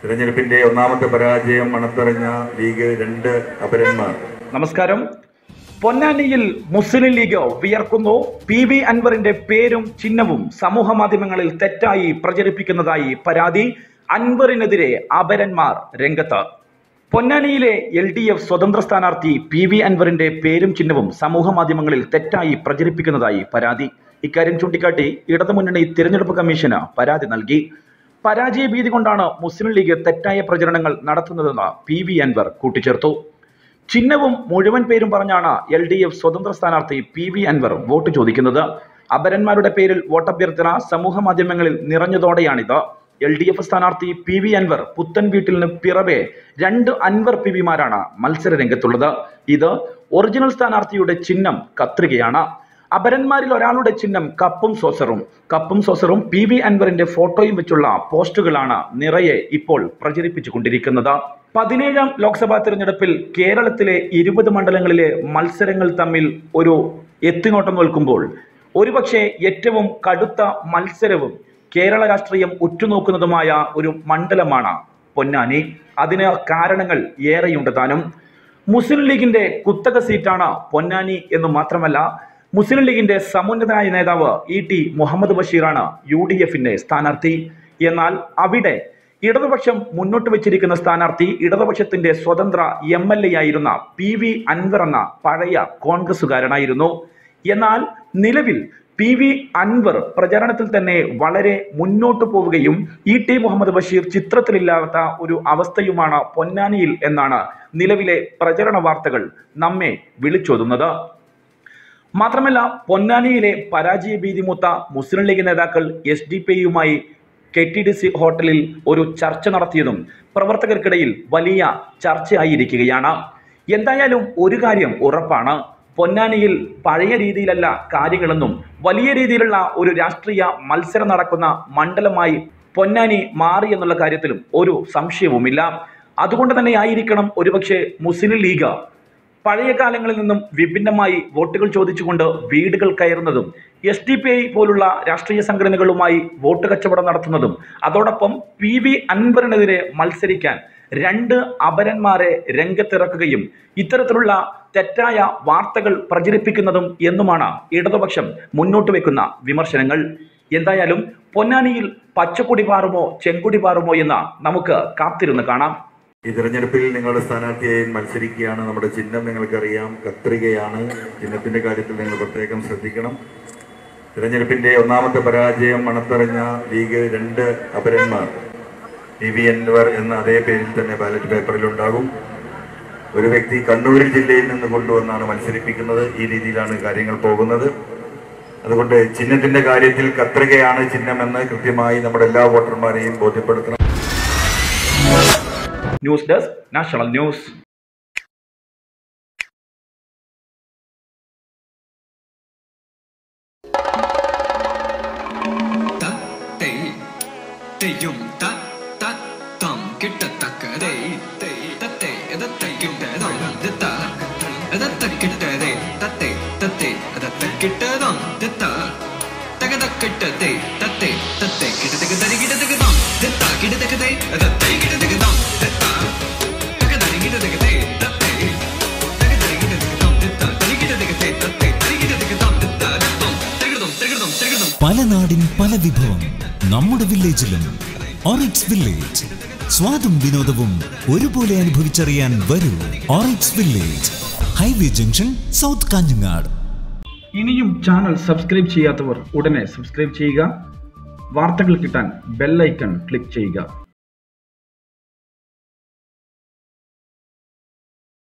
തെരഞ്ഞെടുപ്പിന്റെ ഒന്നാമത്തെ പരാജയം മണത്തറിഞ്ഞ ലീഗ് 2 അപരന്മാർ. നമസ്കാരം. പൊന്നാനിയിൽ മുസ്ലിം ലീഗ് വിയർക്കുന്നു. PV അൻവറിന്റെ പേരും ചിഹ്നവും സമൂഹ മാധ്യമങ്ങളിൽ തെറ്റായി പ്രചരിപ്പിക്കുന്നതായി പരാതി. അൻവറിനെതിരെ അപരന്മാർ രംഗത്ത്. പൊന്നാനിയിലെ LDF സ്വതന്ത്ര സ്ഥാനാർത്ഥി PV അൻവറിന്റെ പേരും ചിഹ്നവും സമൂഹ മാധ്യമങ്ങളിൽ തെറ്റായി പ്രചരിപ്പിക്കുന്നതായി പരാതി. ഇക്കാര്യം ചൂണ്ടിക്കാട്ടി ഇടതുമുന്നണി തിരഞ്ഞെടുപ്പ് കമ്മീഷന് പരാതി നൽകി. പരാജയ ഭീതി കൊണ്ടാണ് മുസ്ലിം ലീഗ് തെറ്റായ പ്രചരണങ്ങൾ നടത്തുന്നതെന്ന് PV അൻവർ കൂട്ടിച്ചേർത്തു. ചിഹ്നവും മുഴുവൻ പേരും പറഞ്ഞാണ് LDF സ്വതന്ത്ര സ്ഥാനാർത്ഥി PV അൻവർ വോട്ട് ചോദിക്കുന്നത്. അപരന്മാരുടെ പേരിൽ വോട്ടഭ്യർത്ഥന സമൂഹ മാധ്യമങ്ങളിൽ നിറഞ്ഞതോടെയാണിത്. LDF സ്ഥാനാർത്ഥി PV അൻവർ പുത്തൻ വീട്ടിലിന് പിറവെ 2 അൻവർ PVമാരാണ് മത്സര രംഗത്തുള്ളത്. ഇത് ഒറിജിനൽ സ്ഥാനാർത്ഥിയുടെ ചിഹ്നം കത്രികയാണ്. അപരന്മാരിൽ ഒരാളുടെ ചിഹ്നം കപ്പും സോസറും PV അൻവറിന്റെ ഫോട്ടോയും വെച്ചുള്ള പോസ്റ്റുകളാണ് നിറയെ ഇപ്പോൾ പ്രചരിപ്പിച്ചു കൊണ്ടിരിക്കുന്നത്. 17ാം ലോക്സഭാ തിരഞ്ഞെടുപ്പിൽ കേരളത്തിലെ 20 മണ്ഡലങ്ങളിലെ മത്സരങ്ങൾ തമ്മിൽ ഒരു എത്തിനോട്ടം നിൽക്കുമ്പോൾ ഒരുപക്ഷെ ഏറ്റവും കടുത്ത മത്സരവും കേരള രാഷ്ട്രീയം ഉറ്റുനോക്കുന്നതുമായ ഒരു മണ്ഡലമാണ് പൊന്നാനി. അതിന് കാരണങ്ങൾ ഏറെയുണ്ട് താനും. മുസ്ലിം ലീഗിന്റെ കുത്തക സീറ്റാണ് പൊന്നാനി എന്ന് മാത്രമല്ല, മുസ്ലിം ലീഗിന്റെ സമുന്നതനായ നേതാവ് ET മുഹമ്മദ് ബഷീറാണ് UDFന്റെ സ്ഥാനാർത്ഥി. എന്നാൽ അവിടെ ഇടതുപക്ഷം മുന്നോട്ട് വെച്ചിരിക്കുന്ന സ്ഥാനാർത്ഥി ഇടതുപക്ഷത്തിന്റെ സ്വതന്ത്ര MLA ആയിരുന്ന PV അൻവർ എന്ന പഴയ കോൺഗ്രസുകാരനായിരുന്നു. എന്നാൽ നിലവിൽ PV അൻവർ പ്രചാരണത്തിൽ തന്നെ വളരെ മുന്നോട്ട് പോവുകയും ET മുഹമ്മദ് ബഷീർ ചിത്രത്തിലില്ലാത്ത ഒരു അവസ്ഥയുമാണ് പൊന്നാനിയിൽ എന്നാണ് നിലവിലെ പ്രചരണ വാർത്തകൾ നമ്മെ വിളിച്ചോതുന്നത്. മാത്രമല്ല, പൊന്നാനിയിലെ പരാജയ ഭീതി മൂത്ത മുസ്ലിം ലീഗ് നേതാക്കൾ SDPയുമായി KTDC ഹോട്ടലിൽ ഒരു ചർച്ച നടത്തിയതും പ്രവർത്തകർക്കിടയിൽ വലിയ ചർച്ചയായിരിക്കുകയാണ്. എന്തായാലും ഒരു കാര്യം ഉറപ്പാണ്, പൊന്നാനിയിൽ പഴയ രീതിയിലല്ല കാര്യങ്ങളെന്നും വലിയ രീതിയിലുള്ള ഒരു രാഷ്ട്രീയ മത്സരം നടക്കുന്ന മണ്ഡലമായി പൊന്നാനി മാറി എന്നുള്ള കാര്യത്തിലും ഒരു സംശയവുമില്ല. അതുകൊണ്ട് തന്നെ ആയിരിക്കണം ഒരുപക്ഷെ മുസ്ലിം ലീഗ് പഴയ കാലങ്ങളിൽ നിന്നും വിഭിന്നമായി വോട്ടുകൾ ചോദിച്ചുകൊണ്ട് വീടുകൾ കയറുന്നതും SDPI പോലുള്ള രാഷ്ട്രീയ സംഘടനകളുമായി വോട്ട് കച്ചവടം നടത്തുന്നതും അതോടൊപ്പം PV അൻവറിനെതിരെ മത്സരിക്കാൻ 2 അപരന്മാരെ രംഗത്തിറക്കുകയും ഇത്തരത്തിലുള്ള തെറ്റായ വാർത്തകൾ പ്രചരിപ്പിക്കുന്നതും എന്നുമാണ് ഇടതുപക്ഷം മുന്നോട്ട് വെക്കുന്ന വിമർശനങ്ങൾ. എന്തായാലും പൊന്നാനിയിൽ പച്ചക്കൊടി പാറുമോ ചെങ്കൊടി പാറുമോ എന്ന് നമുക്ക് കാത്തിരുന്ന് കാണാം. ഈ തെരഞ്ഞെടുപ്പിൽ നിങ്ങളുടെ സ്ഥാനാർത്ഥിയായി മത്സരിക്കുകയാണ്. നമ്മുടെ ചിഹ്നം നിങ്ങൾക്കറിയാം, കത്രികയാണ്. ചിഹ്നത്തിന്റെ കാര്യത്തിൽ നിങ്ങൾ പ്രത്യേകം ശ്രദ്ധിക്കണം. തെരഞ്ഞെടുപ്പിന്റെ ഒന്നാമത്തെ പരാജയം മണത്തറിഞ്ഞ ലീഗ് 2 അപരന്മാർ. PV അൻവർ എന്ന അതേ പേരിൽ തന്നെ ബാലറ്റ് പേപ്പറിൽ ഉണ്ടാകും. ഒരു വ്യക്തി കണ്ണൂർ ജില്ലയിൽ നിന്ന് കൊണ്ടുവന്നാണ് മത്സരിപ്പിക്കുന്നത്. ഈ രീതിയിലാണ് കാര്യങ്ങൾ പോകുന്നത്. അതുകൊണ്ട് ചിഹ്നത്തിന്റെ കാര്യത്തിൽ കത്രികയാണ് ചിഹ്നമെന്ന് കൃത്യമായി നമ്മുടെ എല്ലാ വോട്ടർമാരെയും ബോധ്യപ്പെടുത്തണം. News desk national news. പല നാടിൻ പല വിഭവം നമ്മുടെ വില്ലേജിലും. ഓറിക്സ് വില്ലേജ്, സ്വാദും വിനോദവും ഒരുപോലെ അനുഭവിച്ചറിയാൻ വരൂ. Oryx village, highway junction, south Kanhangad. ഇനിയും ചാനൽ സബ്സ്ക്രൈബ് ചെയ്യാത്തവർ ഉടനെ സബ്സ്ക്രൈബ് ചെയ്യുക. വാർത്തകൾ കിട്ടാൻ ബെൽ ഐക്കൺ ക്ലിക്ക് ചെയ്യുക.